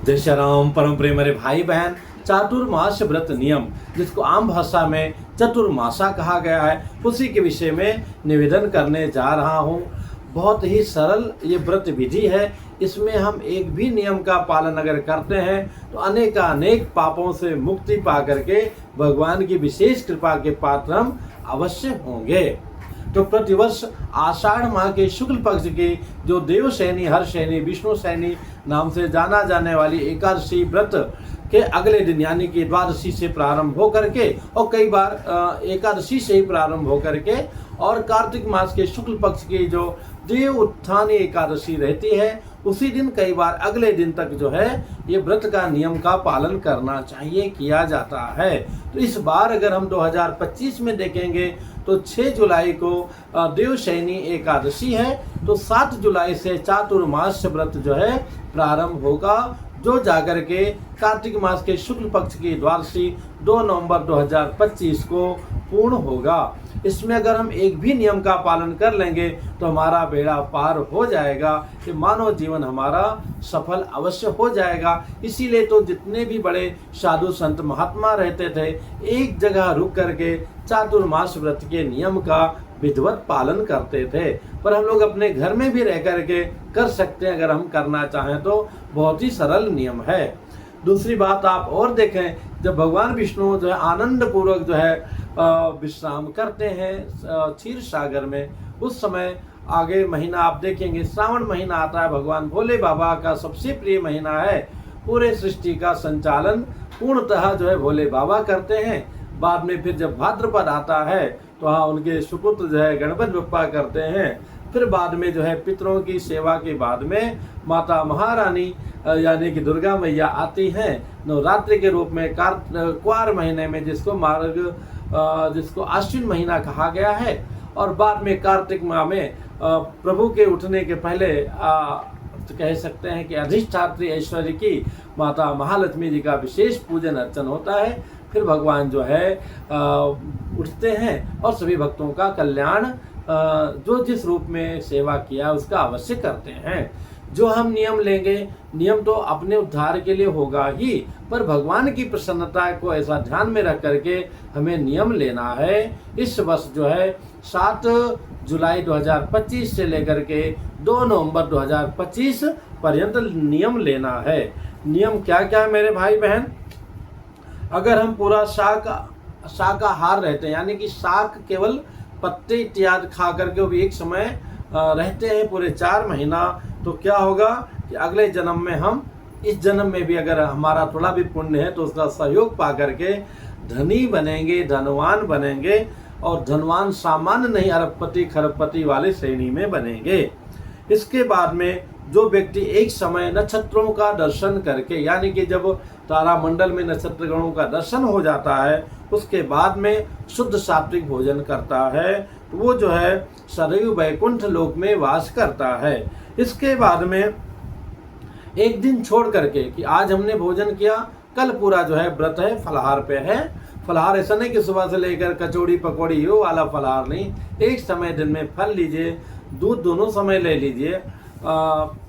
जय श्री राम। परम प्रेम मेरे भाई बहन, चातुर्मास व्रत नियम, जिसको आम भाषा में चतुर्मासा कहा गया है, उसी के विषय में निवेदन करने जा रहा हूँ। बहुत ही सरल ये व्रत विधि है। इसमें हम एक भी नियम का पालन अगर करते हैं तो अनेक पापों से मुक्ति पा करके भगवान की विशेष कृपा के पात्र हम अवश्य होंगे। तो प्रतिवर्ष आषाढ़ माह के शुक्ल पक्ष की जो देवशयनी, हरशयनी, विष्णु शयनी नाम से जाना जाने वाली एकादशी व्रत के अगले दिन यानी कि द्वादशी से प्रारंभ हो करके और कई बार एकादशी से ही प्रारंभ हो करके और कार्तिक मास के शुक्ल पक्ष की जो देव उत्थानी एकादशी रहती है उसी दिन कई बार अगले दिन तक जो है ये व्रत का नियम का पालन करना चाहिए, किया जाता है। तो इस बार अगर हम 2025 में देखेंगे तो 6 जुलाई को देवशयनी एकादशी है, तो 7 जुलाई से चातुर्मास व्रत जो है प्रारंभ होगा, जो जाकर के कार्तिक मास के शुक्ल पक्ष की द्वादशी 2 नवंबर 2025 को पूर्ण होगा। इसमें अगर हम एक भी नियम का पालन कर लेंगे तो हमारा बेड़ा पार हो जाएगा, कि मानव जीवन हमारा सफल अवश्य हो जाएगा। इसीलिए तो जितने भी बड़े साधु संत महात्मा रहते थे एक जगह रुक करके चातुर्मास व्रत के नियम का विधिवत पालन करते थे। पर हम लोग अपने घर में भी रह करके कर सकते हैं, अगर हम करना चाहें तो बहुत ही सरल नियम है। दूसरी बात आप और देखें, जब भगवान विष्णु जो है आनंद पूर्वक जो है विश्राम करते हैं क्षीर सागर में, उस समय आगे महीना आप देखेंगे श्रावण महीना आता है, भगवान भोले बाबा का सबसे प्रिय महीना है। पूरे सृष्टि का संचालन पूर्णतः जो है भोले बाबा करते हैं। बाद में फिर जब भाद्रपद आता है तो हाँ उनके सुपुत्र जो है गणपति बप्पा करते हैं। फिर बाद में जो है पितरों की सेवा के बाद में माता महारानी यानी कि दुर्गा मैया आती हैं नवरात्रि के रूप में क्वार महीने में, जिसको आश्विन महीना कहा गया है। और बाद में कार्तिक माह में प्रभु के उठने के पहले तो कह सकते हैं कि अधिष्ठात्री ऐश्वर्य की माता महालक्ष्मी जी का विशेष पूजन अर्चन होता है। फिर भगवान जो है उठते हैं और सभी भक्तों का कल्याण जो जिस रूप में सेवा किया उसका अवश्य करते हैं। जो हम नियम लेंगे, नियम तो अपने उद्धार के लिए होगा ही, पर भगवान की प्रसन्नता को ऐसा ध्यान में रख करके हमें नियम लेना है। इस वर्ष जो है 7 जुलाई 2025 से लेकर के 2 नवंबर 2025 पर्यंत नियम लेना है। नियम क्या क्या है मेरे भाई बहन? अगर हम पूरा शाकाहार रहते हैं यानी कि शाक केवल पत्ते इत्यादि खा करके वो भी एक समय रहते हैं पूरे 4 महीना, तो क्या होगा कि अगले जन्म में हम इस जन्म में भी अगर हमारा थोड़ा भी पुण्य है तो उसका सहयोग पा करके धनी बनेंगे, धनवान बनेंगे। और धनवान सामान्य नहीं, अरबपति खरबपति वाले श्रेणी में बनेंगे। इसके बाद में जो व्यक्ति एक समय नक्षत्रों का दर्शन करके यानी कि जब तारामंडल में नक्षत्र गणों का दर्शन हो जाता है उसके बाद में शुद्ध सात्विक भोजन करता है, तो वो जो है सदैव वैकुंठ लोक में वास करता है। इसके बाद में एक दिन छोड़ करके कि आज हमने भोजन किया, कल पूरा जो है व्रत है, फलाहार पे है। फलाहार ऐसा नहीं कि सुबह से लेकर कचौड़ी पकौड़ी वो वाला फलाहार नहीं, एक समय दिन में फल लीजिए, दूध दोनों समय ले लीजिए।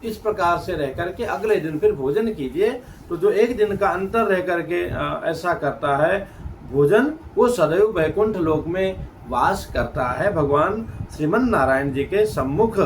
इस प्रकार से रह करके अगले दिन फिर भोजन कीजिए। तो जो एक दिन का अंतर रह करके ऐसा करता है भोजन, वो सदैव वैकुंठ लोक में वास करता है भगवान श्रीमन नारायण जी के सम्मुख।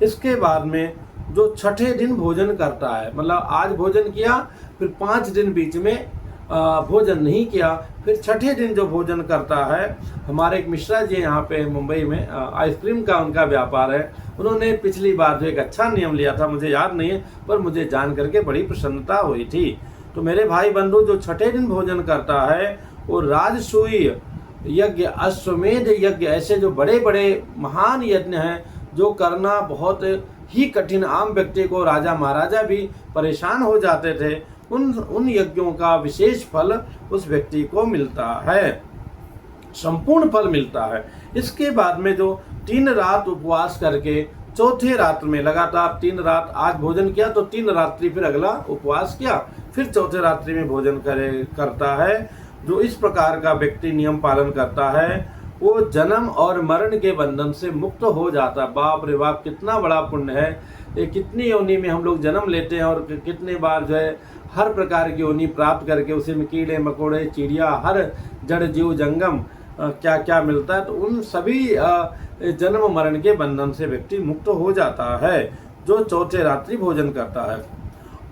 इसके बाद में जो छठे दिन भोजन करता है, मतलब आज भोजन किया फिर 5 दिन बीच में भोजन नहीं किया, फिर छठे दिन जो भोजन करता है, हमारे एक मिश्रा जी यहाँ पे मुंबई में आइसक्रीम का उनका व्यापार है, उन्होंने पिछली बार जो एक अच्छा नियम लिया था, मुझे याद नहीं है पर मुझे जान करके बड़ी प्रसन्नता हुई थी। तो मेरे भाई बंधु जो छठे दिन भोजन करता है वो राजसूय यज्ञ, अश्वमेध यज्ञ, ऐसे जो बड़े बड़े महान यज्ञ हैं जो करना बहुत ही कठिन, आम व्यक्ति को राजा महाराजा भी परेशान हो जाते थे, उन यज्ञों का विशेष फल उस व्यक्ति को मिलता है, संपूर्ण फल मिलता है। इसके बाद में जो 3 रात उपवास करके चौथे रात में लगातार 3 रात आज भोजन किया तो 3 रात्रि फिर अगला उपवास किया, फिर चौथे रात्रि में भोजन करता है, जो इस प्रकार का व्यक्ति नियम पालन करता है वो जन्म और मरण के बंधन से मुक्त हो जाता है। बाप रे बाप, कितना बड़ा पुण्य है ये! कितनी योनि में हम लोग जन्म लेते हैं और कितने बार जो है हर प्रकार की योनि प्राप्त करके उसी में कीड़े मकोड़े चिड़िया हर जड़ जीव जंगम क्या क्या मिलता है। तो उन सभी जन्म मरण के बंधन से व्यक्ति मुक्त हो जाता है जो चौथे रात्रि भोजन करता है।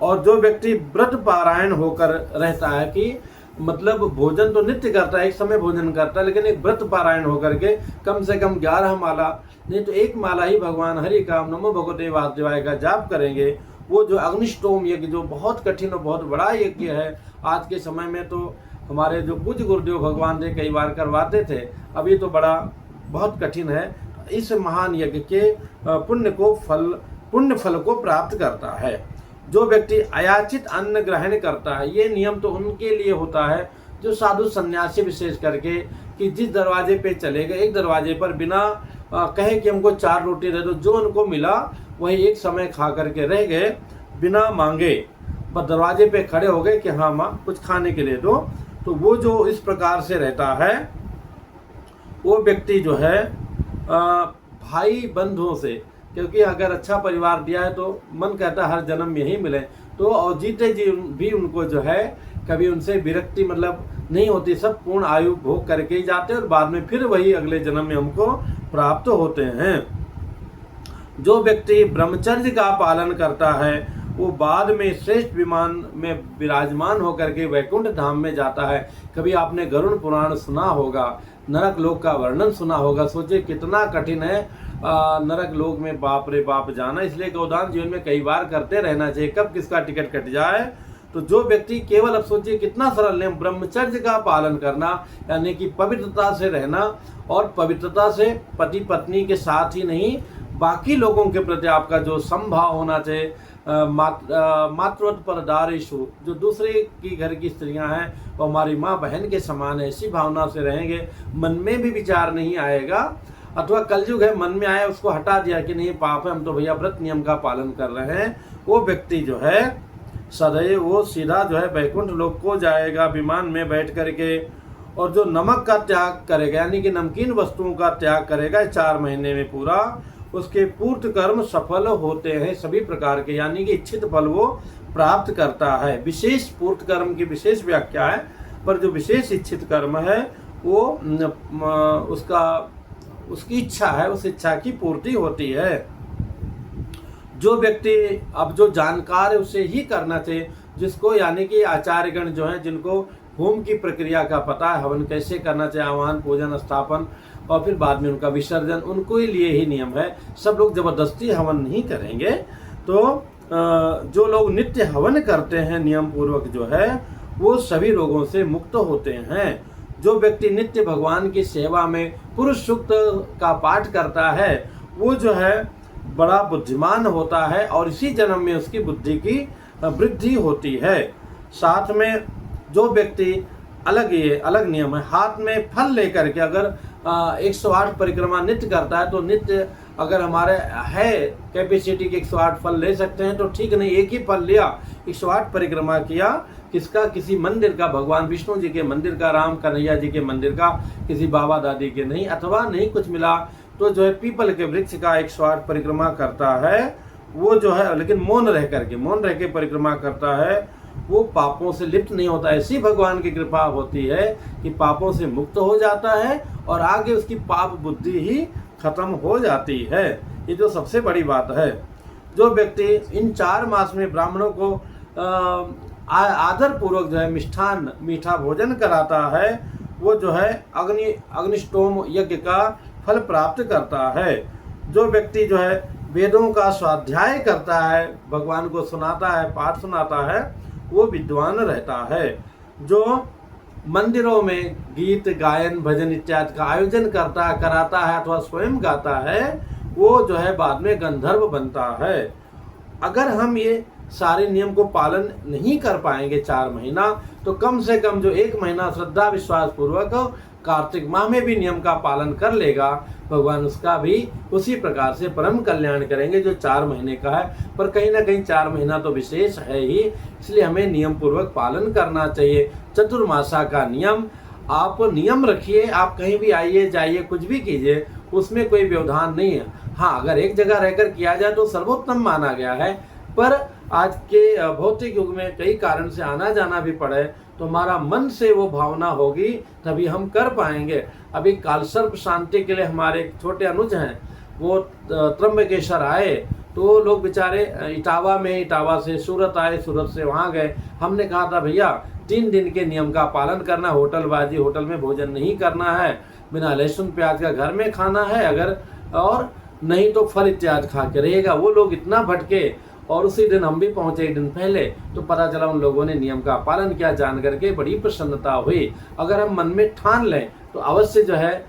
और जो व्यक्ति व्रत पारायण होकर रहता है कि मतलब भोजन तो नित्य करता है, एक समय भोजन करता है, लेकिन एक व्रत पारायण होकर के कम से कम 11 माला नहीं तो एक माला ही भगवान हरि का नमो भगवते वासुदेवाय का जाप करेंगे। वो जो अग्निष्टोम यज्ञ जो बहुत कठिन और बहुत बड़ा यज्ञ है, आज के समय में तो हमारे जो पूज्य गुरुदेव भगवान थे कई बार करवाते थे, अभी तो बहुत कठिन है। इस महान यज्ञ के पुण्य फल को प्राप्त करता है। जो व्यक्ति अयाचित अन्न ग्रहण करता है, ये नियम तो उनके लिए होता है जो साधु सन्यासी विशेष करके, कि जिस दरवाजे पे चले गए एक दरवाजे पर बिना कहे कि हमको 4 रोटी दे दो, जो उनको मिला वही एक समय खा करके रह गए बिना मांगे, बस दरवाजे पे खड़े हो गए कि हाँ माँ कुछ खाने के लिए दो। तो वो जो इस प्रकार से रहता है वो व्यक्ति जो है भाई बंधुओं से, क्योंकि अगर अच्छा परिवार दिया है तो मन कहता है हर जन्म में यही मिले, तो और जीते जी भी उनको जो है कभी उनसे विरक्ति मतलब नहीं होती, सब पूर्ण आयु भोग करके ही जाते हैं और बाद में फिर वही अगले जन्म में हमको प्राप्त होते हैं। जो व्यक्ति ब्रह्मचर्य का पालन करता है वो बाद में श्रेष्ठ विमान में विराजमान होकर के वैकुंठ धाम में जाता है। कभी आपने गरुड़ पुराण सुना होगा, नरक लोक का वर्णन सुना होगा, सोचिए कितना कठिन है नरक लोक में बाप रे बाप जाना। इसलिए गोदान जीवन में कई बार करते रहना चाहिए, कब किसका टिकट कट जाए। तो जो व्यक्ति केवल, अब सोचिए कितना सरल है, ब्रह्मचर्य का पालन करना यानी कि पवित्रता से रहना, और पवित्रता से पति पत्नी के साथ ही नहीं बाकी लोगों के प्रति आपका जो समभाव होना चाहिए, मातृवत परदारेषु, जो दूसरे की घर की स्त्रियां हैं वो हमारी माँ बहन के समान है, ऐसी भावना से रहेंगे, मन में भी विचार नहीं आएगा। अथवा कलयुग है, मन में आया उसको हटा दिया कि नहीं पाप है, हम तो भैया व्रत नियम का पालन कर रहे हैं, वो व्यक्ति जो है सदैव वो सीधा जो है वैकुंठ लोक को जाएगा विमान में बैठ करके। और जो नमक का त्याग करेगा यानी कि नमकीन वस्तुओं का त्याग करेगा 4 महीने में पूरा, उसके पूर्त कर्म सफल होते हैं सभी प्रकार के, यानी कि इच्छित फल वो प्राप्त करता है। विशेष पूर्त कर्म की विशेष व्याख्या है, पर जो विशेष इच्छित कर्म है वो उसकी इच्छा है, उस इच्छा की पूर्ति होती है। जो व्यक्ति अब जो जानकार है उसे ही करना चाहिए, जिसको यानी कि आचार्यगण जो हैं जिनको होम की प्रक्रिया का पता है, हवन कैसे करना चाहिए, आह्वान पूजन स्थापन और फिर बाद में उनका विसर्जन, उनको ही लिए ही नियम है। सब लोग जबरदस्ती हवन नहीं करेंगे। तो जो लोग नित्य हवन करते हैं नियम पूर्वक जो है वो सभी रोगों से मुक्त होते हैं। जो व्यक्ति नित्य भगवान की सेवा में पुरुष सूक्त का पाठ करता है वो जो है बड़ा बुद्धिमान होता है और इसी जन्म में उसकी बुद्धि की वृद्धि होती है। साथ में जो व्यक्ति अलग नियम है, हाथ में फल लेकर के अगर 108 परिक्रमा नित्य करता है तो नित्य अगर हमारे है कैपेसिटी के 108 फल ले सकते हैं तो ठीक, नहीं एक ही फल लिया 108 परिक्रमा किया, किसका, किसी मंदिर का, भगवान विष्णु जी के मंदिर का, राम कन्हैया जी के मंदिर का, किसी बाबा दादी के नहीं, अथवा नहीं कुछ मिला तो जो है पीपल के वृक्ष का 108 परिक्रमा करता है वो जो है, लेकिन मौन रह के परिक्रमा करता है, वो पापों से लिप्त नहीं होता। ऐसी भगवान की कृपा होती है कि पापों से मुक्त हो जाता है और आगे उसकी पाप बुद्धि ही खत्म हो जाती है। ये जो सबसे बड़ी बात है। जो व्यक्ति इन 4 मास में ब्राह्मणों को आदर पूर्वक जो है मिष्ठान मीठा भोजन कराता है वो जो है अग्निष्टोम यज्ञ का फल प्राप्त करता है। जो व्यक्ति जो है वेदों का स्वाध्याय करता है, भगवान को सुनाता है, पाठ सुनाता है, वो विद्वान रहता है। जो मंदिरों में गीत गायन भजन इत्यादि का आयोजन कराता है अथवा स्वयं गाता है वो जो है बाद में गंधर्व बनता है। अगर हम ये सारे नियम को पालन नहीं कर पाएंगे 4 महीना तो कम से कम जो 1 महीना श्रद्धा विश्वास पूर्वक कार्तिक माह में भी नियम का पालन कर लेगा, भगवान उसका भी उसी प्रकार से परम कल्याण करेंगे जो 4 महीने का है। पर कहीं ना कहीं 4 महीना तो विशेष है ही, इसलिए हमें नियम पूर्वक पालन करना चाहिए। चतुर्मासा का नियम आप नियम रखिए, आप कहीं भी आइए जाइए कुछ भी कीजिए, उसमें कोई व्यवधान नहीं है। हाँ, अगर एक जगह रहकर किया जाए तो सर्वोत्तम माना गया है, पर आज के भौतिक युग में कई कारण से आना जाना भी पड़े तो हमारा मन से वो भावना होगी तभी हम कर पाएंगे। अभी कालसर्प शांति के लिए हमारे एक छोटे अनुज हैं, वो त्र्यंबकेश्वर आए तो लोग बेचारे इटावा से सूरत आए, सूरत से वहाँ गए। हमने कहा था भैया 3 दिन के नियम का पालन करना, होटल में भोजन नहीं करना है, बिना लहसुन प्याज का घर में खाना है अगर, और नहीं तो फल इत्यादि खा के रहेगा। वो लोग इतना भटके और उसी दिन हम भी पहुंचे एक दिन पहले, तो पता चला उन लोगों ने नियम का पालन किया, जान करके बड़ी प्रसन्नता हुई। अगर हम मन में ठान लें तो अवश्य जो है,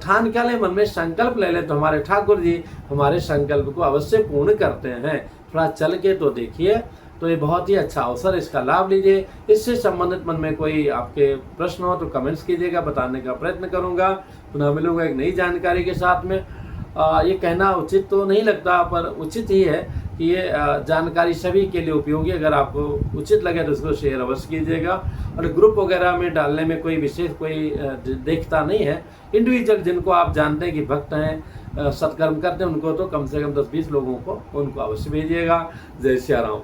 ठान क्या लें, मन में संकल्प ले लें तो हमारे ठाकुर जी हमारे संकल्प को अवश्य पूर्ण करते हैं। थोड़ा चल के तो देखिए, तो ये बहुत ही अच्छा अवसर, इसका लाभ लीजिए। इससे संबंधित मन में कोई आपके प्रश्न हो तो कमेंट्स कीजिएगा, बताने का प्रयत्न करूंगा। पुनः मिलूंगा एक नई जानकारी के साथ में। ये कहना उचित तो नहीं लगता, पर उचित ही है कि ये जानकारी सभी के लिए उपयोगी। अगर आपको उचित लगे तो इसको शेयर अवश्य कीजिएगा। और ग्रुप वगैरह में डालने में कोई विशेष कोई देखता नहीं है। इंडिविजुअल जिनको आप जानते हैं कि भक्त हैं, सत्कर्म करते हैं, उनको तो कम से कम 10-20 लोगों को उनको अवश्य भेजिएगा। जय सिया राम।